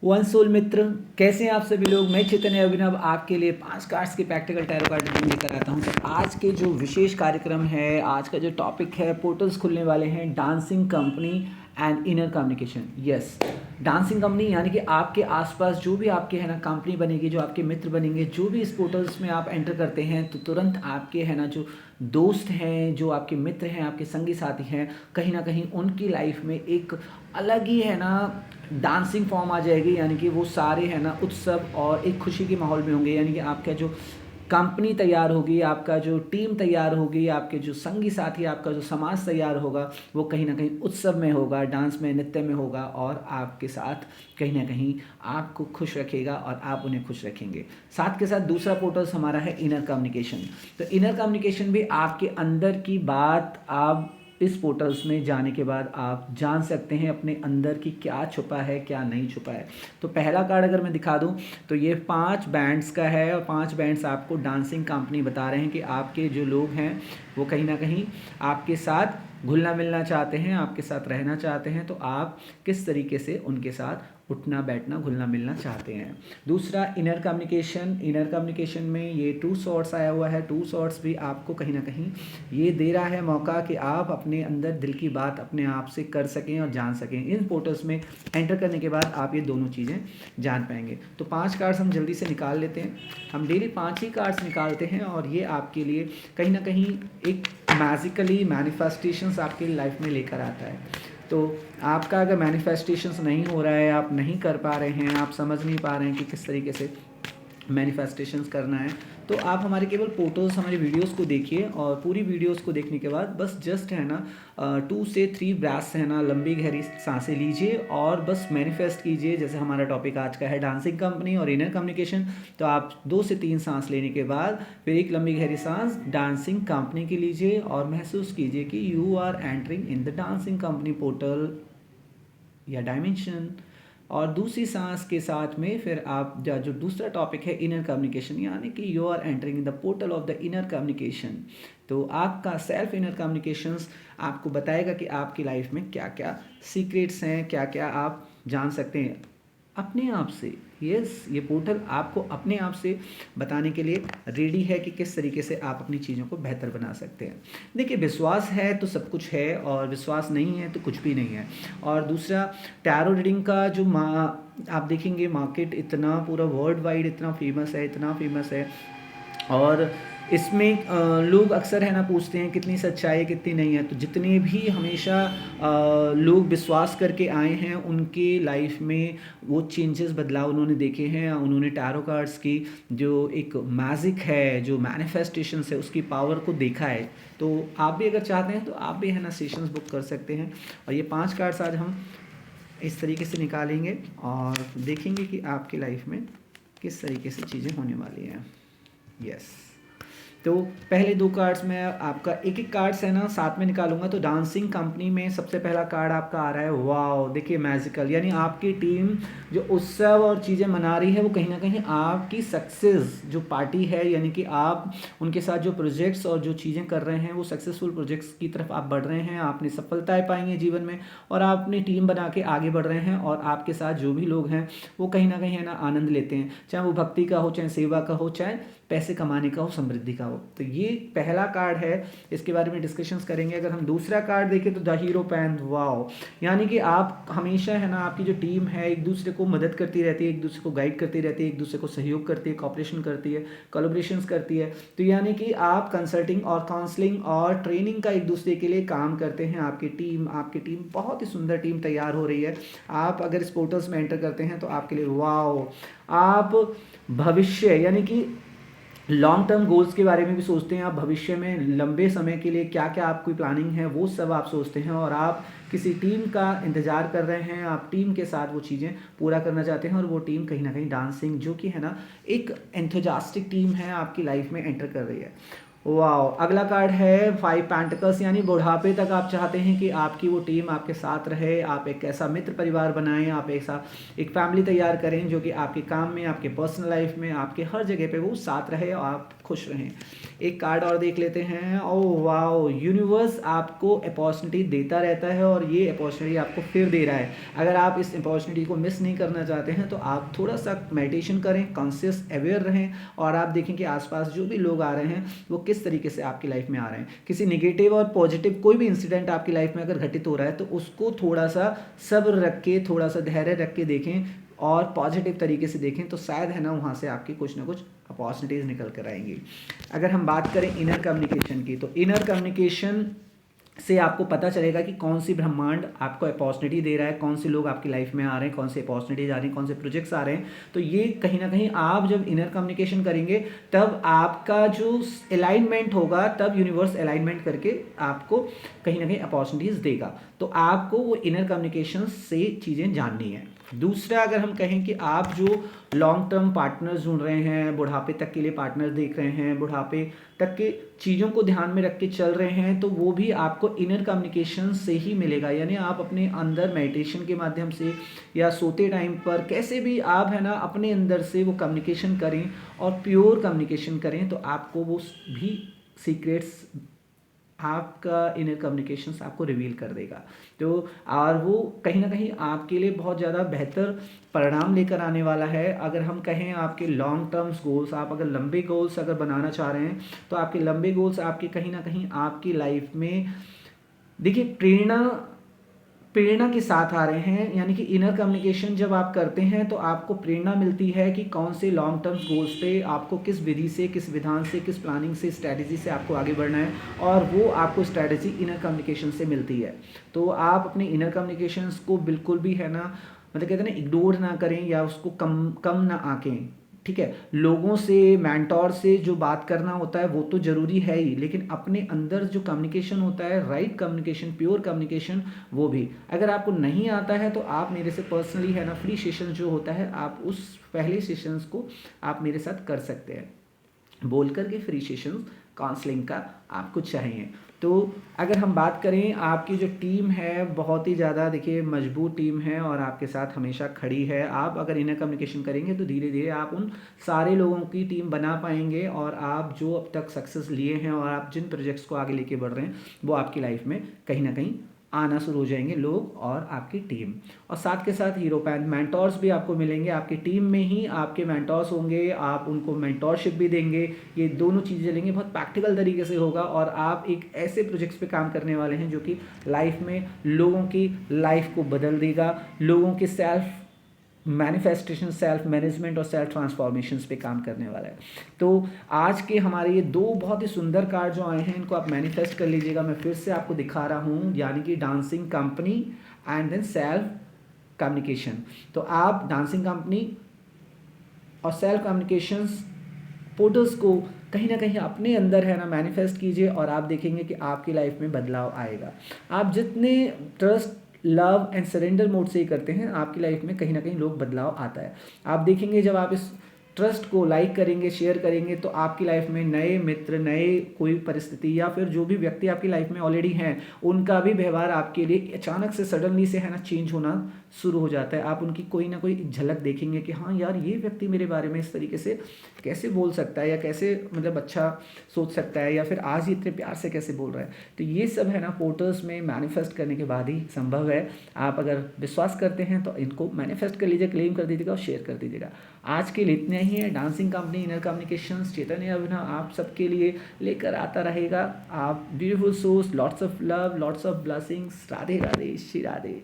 One soul मित्र, कैसे हैं आप सभी लोग। मैं चैतन्य अभिनव आपके लिए 5 कार्ड्स की प्रैक्टिकल टैरो कार्ड रीडिंग लेकर आता हूं। तो आज के जो विशेष कार्यक्रम है, आज का जो टॉपिक है, पोर्टल्स खुलने वाले हैं, dancing company and inner communication. Yes, dancing company यानी कि आपके आसपास जो भी आपके है ना कंपनी बनेगी, जो आपके मित्र बनेंगे, जो भी इस पोर्टल्स में आप एंटर करते हैं तो तुरंत आपके है ना जो दोस्त हैं, जो आपके मित्र हैं, आपके संगी साथी हैं, कहीं ना कहीं उनकी लाइफ में एक अलग ही है ना डांसिंग फॉर्म आ जाएगी। यानी कि वो सारे है ना उत्सव और एक खुशी के माहौल में होंगे। यानी कि आपका जो कंपनी तैयार होगी, आपका जो टीम तैयार होगी, आपके जो संगी साथी, आपका जो समाज तैयार होगा, वो कहीं ना कहीं उत्सव में होगा, डांस में, नृत्य में होगा और आपके साथ कहीं ना कहीं आपको खुश रखेगा और आप उन्हें खुश रखेंगे। साथ के साथ दूसरा पोर्टल्स हमारा है इनर कम्युनिकेशन। तो इनर कम्युनिकेशन भी आपके अंदर की बात आप इस पोर्टल्स में जाने के बाद आप जान सकते हैं अपने अंदर की क्या छुपा है, क्या नहीं छुपा है। तो पहला कार्ड अगर मैं दिखा दूं तो ये 5 बैंड्स का है और 5 बैंड्स आपको डांसिंग कंपनी बता रहे हैं कि आपके जो लोग हैं वो कहीं ना कहीं आपके साथ घुलना मिलना चाहते हैं, आपके साथ रहना चाहते हैं। तो आप किस तरीके से उनके साथ उठना बैठना घुलना मिलना चाहते हैं। दूसरा इनर कम्युनिकेशन। इनर कम्युनिकेशन में ये 2 सॉर्ड्स आया हुआ है। 2 सॉर्ड्स भी आपको कहीं ना कहीं ये दे रहा है मौका कि आप अपने अंदर दिल की बात अपने आप से कर सकें और जान सकें। इन पोर्टल्स में एंटर करने के बाद आप ये दोनों चीज़ें जान पाएंगे। तो 5 कार्ड्स हम जल्दी से निकाल लेते हैं। हम डेली 5 ही कार्ड्स निकालते हैं और ये आपके लिए कहीं ना कहीं एक मैजिकली मैनिफेस्टेशंस आपकी लाइफ में लेकर आता है। तो आपका अगर मैनिफेस्टेशंस नहीं हो रहा है, आप नहीं कर पा रहे हैं, आप समझ नहीं पा रहे हैं कि किस तरीके से मैनिफेस्टेशंस करना है, तो आप हमारे केवल पोर्टल्स, हमारी वीडियोस को देखिए और पूरी वीडियोस को देखने के बाद बस जस्ट है ना 2 से 3 ब्रेथ्स है ना लंबी गहरी सांसें लीजिए और बस मैनिफेस्ट कीजिए। जैसे हमारा टॉपिक आज का है डांसिंग कंपनी और इनर कम्युनिकेशन, तो आप 2 से 3 सांस लेने के बाद फिर एक लंबी गहरी सांस डांसिंग कंपनी की लीजिए और महसूस कीजिए कि you are entering in the dancing company portal या डायमेंशन। और दूसरी सांस के साथ में फिर आप जो दूसरा टॉपिक है इनर कम्युनिकेशन, यानी कि you are entering in the portal of the inner communication. तो आपका सेल्फ इनर कम्युनिकेशंस आपको बताएगा कि आपकी लाइफ में क्या क्या सीक्रेट्स हैं, क्या क्या आप जान सकते हैं अपने आप से। यस, ये पोर्टल आपको अपने आप से बताने के लिए रेडी है कि किस तरीके से आप अपनी चीज़ों को बेहतर बना सकते हैं। देखिए, विश्वास है तो सब कुछ है और विश्वास नहीं है तो कुछ भी नहीं है। और दूसरा, टैरो रीडिंग का जो आप देखेंगे मार्केट इतना पूरा वर्ल्ड वाइड इतना फेमस है, इतना फेमस है। और इसमें लोग अक्सर है ना पूछते हैं कितनी सच्चाई है, कितनी नहीं है। तो जितने भी हमेशा लोग विश्वास करके आए हैं उनके लाइफ में वो चेंजेस, बदलाव उन्होंने देखे हैं। उन्होंने टैरो कार्ड्स की जो एक मैजिक है, जो मैनिफेस्टेशंस है, उसकी पावर को देखा है। तो आप भी अगर चाहते हैं तो आप भी है ना सेशंस बुक कर सकते हैं। और ये 5 कार्ड्स आज हम इस तरीके से निकालेंगे और देखेंगे कि आपकी लाइफ में किस तरीके से चीज़ें होने वाली हैं। यस, तो पहले 2 कार्ड्स में आपका एक एक कार्ड्स है ना साथ में निकालूंगा। तो डांसिंग कंपनी में सबसे पहला कार्ड आपका आ रहा है, वाओ, देखिए मैजिकल। यानी आपकी टीम जो उत्सव और चीज़ें मना रही है वो कहीं ना कहीं आपकी सक्सेस जो पार्टी है, यानी कि आप उनके साथ जो प्रोजेक्ट्स और जो चीज़ें कर रहे हैं वो सक्सेसफुल प्रोजेक्ट्स की तरफ आप बढ़ रहे हैं। आपने सफलताएं पाएंगे जीवन में और आप अपनी टीम बना के आगे बढ़ रहे हैं। और आपके साथ जो भी लोग हैं वो कहीं ना कहीं है ना आनंद लेते हैं, चाहे वो भक्ति का हो, चाहे सेवा का हो, चाहे पैसे कमाने का हो, समृद्धि का हो। तो ये पहला कार्ड है, इसके बारे में डिस्कशंस करेंगे। अगर हम दूसरा कार्ड देखें तो द हीरो पैन, वाओ, यानी कि आप हमेशा है ना आपकी जो टीम है एक दूसरे को मदद करती रहती है, एक दूसरे को गाइड करती रहती है, एक दूसरे को सहयोग करती है, कॉपरेशन करती है, कोलैबोरेशंस करती है। तो यानी कि आप कंसल्टिंग और काउंसलिंग और ट्रेनिंग का एक दूसरे के लिए काम करते हैं। आपकी टीम बहुत ही सुंदर टीम तैयार हो रही है। आप अगर इस पोर्टल्स में एंटर करते हैं तो आपके लिए वाओ, आप भविष्य यानी कि लॉन्ग टर्म गोल्स के बारे में भी सोचते हैं। आप भविष्य में लंबे समय के लिए क्या क्या आपकी प्लानिंग है वो सब आप सोचते हैं और आप किसी टीम का इंतजार कर रहे हैं। आप टीम के साथ वो चीज़ें पूरा करना चाहते हैं और वो टीम कहीं ना कहीं डांसिंग जो कि है ना एक एंथुजियास्टिक टीम है आपकी लाइफ में एंटर कर रही है। वाओ, अगला कार्ड है 5 पेंटिकल्स, यानी बुढ़ापे तक आप चाहते हैं कि आपकी वो टीम आपके साथ रहे, आप एक ऐसा मित्र परिवार बनाएं, आप ऐसा एक फैमिली तैयार करें जो कि आपके काम में, आपके पर्सनल लाइफ में, आपके हर जगह पे वो साथ रहे और आप खुश रहें। एक कार्ड और देख लेते हैं। ओह वाओ, यूनिवर्स आपको अपॉर्चुनिटी देता रहता है और ये अपॉर्चुनिटी आपको फिर दे रहा है। अगर आप इस अपॉर्चुनिटी को मिस नहीं करना चाहते हैं तो आप थोड़ा सा मेडिटेशन करें, कॉन्शियस अवेयर रहें और आप देखें कि आसपास जो भी लोग आ रहे हैं वो किस तरीके से आपकी लाइफ में आ रहे हैं। किसी निगेटिव और पॉजिटिव कोई भी इंसिडेंट आपकी लाइफ में अगर घटित हो रहा है तो उसको थोड़ा सा सब्र रख के, थोड़ा सा धैर्य रख के देखें और पॉजिटिव तरीके से देखें, तो शायद है ना वहाँ से आपकी कुछ ना कुछ अपॉर्चुनिटीज़ निकल कर आएंगी। अगर हम बात करें इनर कम्युनिकेशन की, तो इनर कम्युनिकेशन से आपको पता चलेगा कि कौन सी ब्रह्मांड आपको अपॉर्चुनिटी दे रहा है, कौन से लोग आपकी लाइफ में आ रहे हैं, कौन से अपॉर्चुनिटीज आ रही हैं, कौन से प्रोजेक्ट्स आ रहे हैं। तो ये कहीं ना कहीं आप जब इनर कम्युनिकेशन करेंगे तब आपका जो अलाइनमेंट होगा, तब यूनिवर्स अलाइनमेंट करके आपको कहीं ना कहीं अपॉर्चुनिटीज देगा। तो आपको वो इनर कम्युनिकेशन से चीज़ें जाननी है। दूसरा, अगर हम कहें कि आप जो लॉन्ग टर्म पार्टनर्स ढूंढ रहे हैं, बुढ़ापे तक के लिए पार्टनर्स देख रहे हैं, बुढ़ापे तक के चीज़ों को ध्यान में रख के चल रहे हैं, तो वो भी आपको इनर कम्युनिकेशन से ही मिलेगा। यानी आप अपने अंदर मेडिटेशन के माध्यम से या सोते टाइम पर कैसे भी आप है ना अपने अंदर से वो कम्युनिकेशन करें और प्योर कम्युनिकेशन करें, तो आपको वो भी सीक्रेट्स आपका इनर कम्युनिकेशंस आपको रिवील कर देगा। तो और वो कहीं ना कहीं आपके लिए बहुत ज़्यादा बेहतर परिणाम लेकर आने वाला है। अगर हम कहें आपके लॉन्ग टर्म्स गोल्स, आप अगर लंबे गोल्स अगर बनाना चाह रहे हैं तो आपके लंबे गोल्स आपके कहीं ना कहीं आपकी लाइफ में देखिए प्रेरणा के साथ आ रहे हैं। यानी कि इनर कम्युनिकेशन जब आप करते हैं तो आपको प्रेरणा मिलती है कि कौन से लॉन्ग टर्म गोल्स पे आपको किस विधि से, किस विधान से, किस प्लानिंग से, स्ट्रैटेजी से आपको आगे बढ़ना है, और वो आपको स्ट्रैटेजी इनर कम्युनिकेशन से मिलती है। तो आप अपने इनर कम्युनिकेशंस को बिल्कुल भी है ना, मतलब कहते हैं ना, इग्नोर ना करें या उसको कम ना आंकें। ठीक है, लोगों से, मेंटोर से जो बात करना होता है वो तो ज़रूरी है ही, लेकिन अपने अंदर जो कम्युनिकेशन होता है, राइट कम्युनिकेशन, प्योर कम्युनिकेशन, वो भी अगर आपको नहीं आता है तो आप मेरे से पर्सनली है ना फ्री सेशन जो होता है, आप उस पहले सेशंस को आप मेरे साथ कर सकते हैं। बोल करके फ्री सेशन काउंसलिंग का आपको चाहिए। तो अगर हम बात करें, आपकी जो टीम है बहुत ही ज़्यादा देखिए मजबूत टीम है और आपके साथ हमेशा खड़ी है। आप अगर इनर कम्युनिकेशन करेंगे तो धीरे धीरे आप उन सारे लोगों की टीम बना पाएंगे और आप जो अब तक सक्सेस लिए हैं और आप जिन प्रोजेक्ट्स को आगे लेके बढ़ रहे हैं वो आपकी लाइफ में कहीं ना कहीं आना शुरू हो जाएंगे, लोग और आपकी टीम। और साथ के साथ हीरो पैन मेंटोर्स भी आपको मिलेंगे, आपकी टीम में ही आपके मेंटोर्स होंगे, आप उनको मेंटोरशिप भी देंगे। ये दोनों चीज़ें चलेंगी, बहुत प्रैक्टिकल तरीके से होगा और आप एक ऐसे प्रोजेक्ट्स पे काम करने वाले हैं जो कि लाइफ में लोगों की लाइफ को बदल देगा, लोगों के सेल्फ मैनिफेस्टेशन, सेल्फ मैनेजमेंट और सेल्फ ट्रांसफॉर्मेशंस पे काम करने वाला है। तो आज के हमारे ये दो बहुत ही सुंदर कार्ड जो आए हैं इनको आप मैनिफेस्ट कर लीजिएगा। मैं फिर से आपको दिखा रहा हूँ, यानी कि dancing company and then self communication. तो आप डांसिंग कंपनी और सेल्फ कम्युनिकेशंस पोर्टल्स को कहीं ना कहीं अपने अंदर है ना मैनिफेस्ट कीजिए और आप देखेंगे कि आपकी लाइफ में बदलाव आएगा। आप जितने trust, love and surrender mode से ही करते हैं, आपकी लाइफ में कहीं ना कहीं लोग बदलाव आता है। आप देखेंगे जब आप इस ट्रस्ट को लाइक करेंगे, शेयर करेंगे, तो आपकी लाइफ में नए मित्र, नए कोई परिस्थिति या फिर जो भी व्यक्ति आपकी लाइफ में ऑलरेडी हैं उनका भी व्यवहार आपके लिए अचानक से सडनली से है ना चेंज होना शुरू हो जाता है। आप उनकी कोई ना कोई झलक देखेंगे कि हाँ यार, ये व्यक्ति मेरे बारे में इस तरीके से कैसे बोल सकता है या कैसे मतलब अच्छा सोच सकता है या फिर आज ही इतने प्यार से कैसे बोल रहा है। तो ये सब है ना पोर्टल्स में मैनिफेस्ट करने के बाद ही संभव है। आप अगर विश्वास करते हैं तो इनको मैनिफेस्ट कर लीजिए, क्लेम कर दीजिएगा और शेयर कर दीजिएगा। आज के लिए इतना ही है। Dancing company, inner communications, Chaitanya Abhinav आप सबके लिए लेकर आता रहेगा। आप beautiful souls, lots of love, lots of blessings. Radhe Radhe, Shri Radhe.